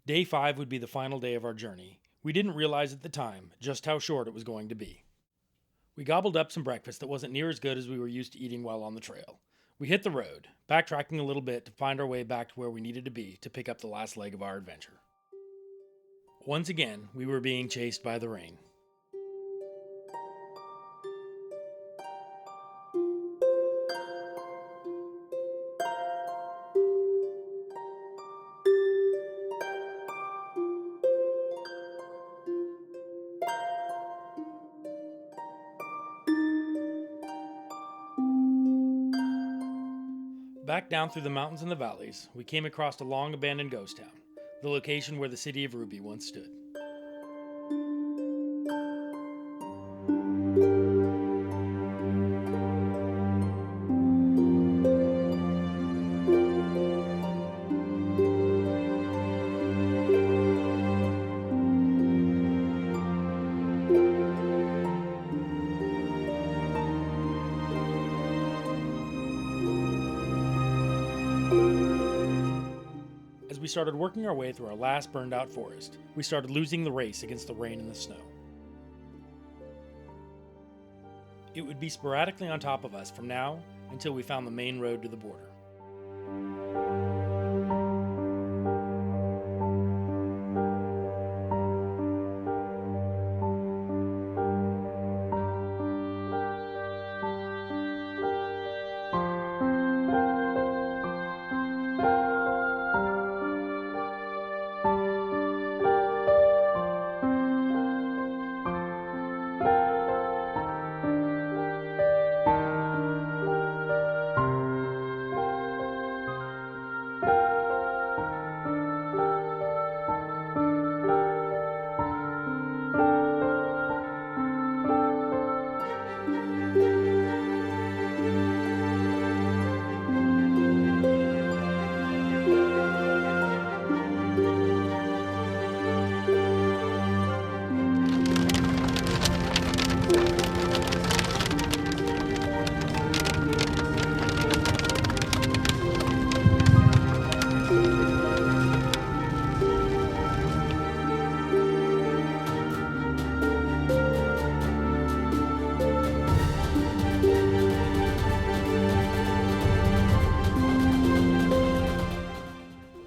Day 5 would be the final day of our journey. We didn't realize at the time just how short it was going to be. We gobbled up some breakfast that wasn't near as good as we were used to eating while on the trail. We hit the road, backtracking a little bit to find our way back to where we needed to be to pick up the last leg of our adventure. Once again, we were being chased by the rain. Back down through the mountains and the valleys, we came across a long abandoned ghost town, the location where the city of Ruby once stood. As we started working our way through our last burned out forest, we started losing the race against the rain and the snow. It would be sporadically on top of us from now until we found the main road to the border.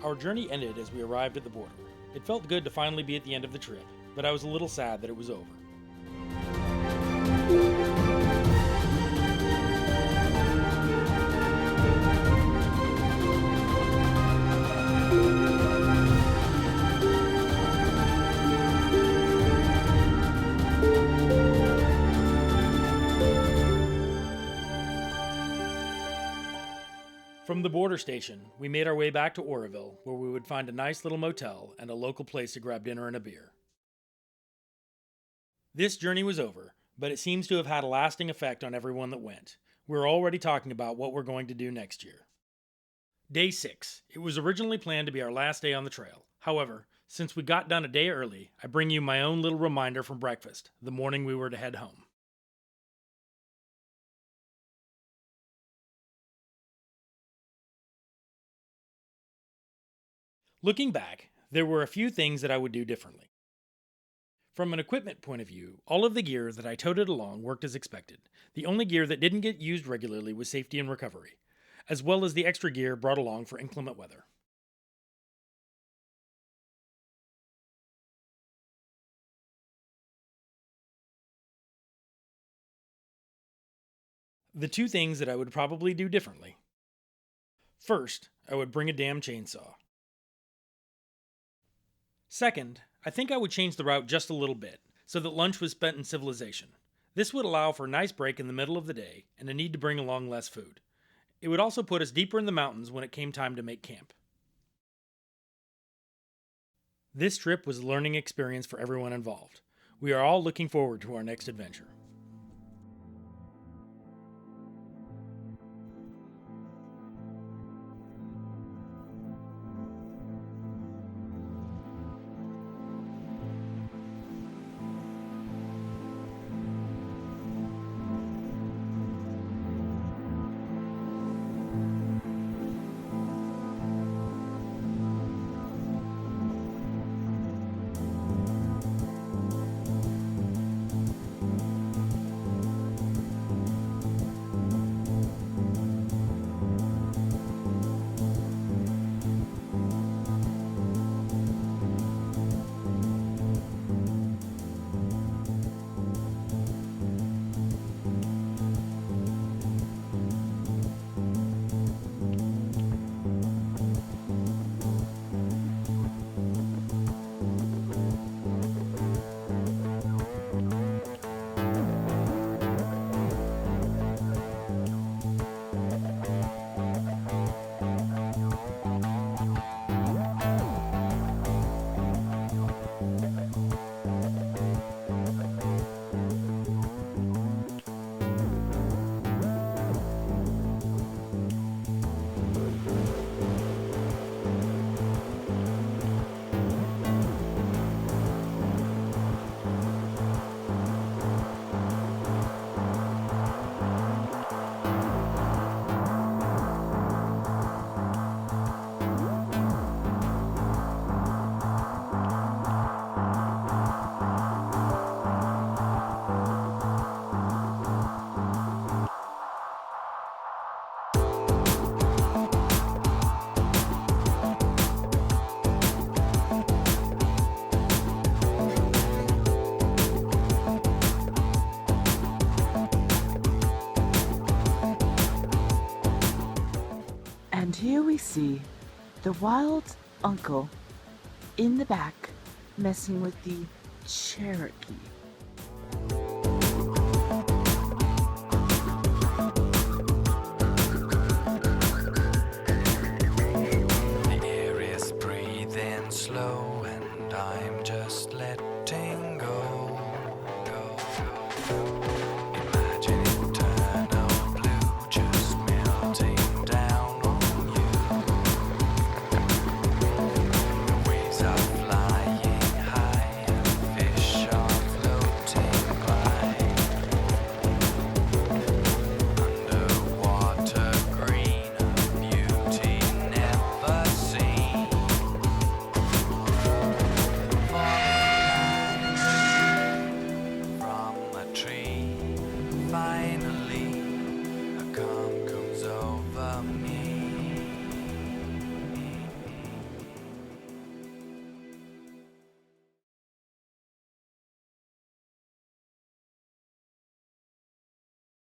Our journey ended as we arrived at the border. It felt good to finally be at the end of the trip, but I was a little sad that it was over. From the border station, we made our way back to Oroville, where we would find a nice little motel and a local place to grab dinner and a beer. This journey was over, but it seems to have had a lasting effect on everyone that went. We're already talking about what we're going to do next year. Day 6. It was originally planned to be our last day on the trail. However, since we got done a day early, I bring you my own little reminder from breakfast, the morning we were to head home. Looking back, there were a few things that I would do differently. From an equipment point of view, all of the gear that I toted along worked as expected. The only gear that didn't get used regularly was safety and recovery, as well as the extra gear brought along for inclement weather. The two things that I would probably do differently. First, I would bring a damn chainsaw. Second, I think I would change the route just a little bit, so that lunch was spent in civilization. This would allow for a nice break in the middle of the day and a need to bring along less food. It would also put us deeper in the mountains when it came time to make camp. This trip was a learning experience for everyone involved. We are all looking forward to our next adventure. see the wild uncle in the back messing with the Cherokee. The air is breathing slow and I'm just letting go.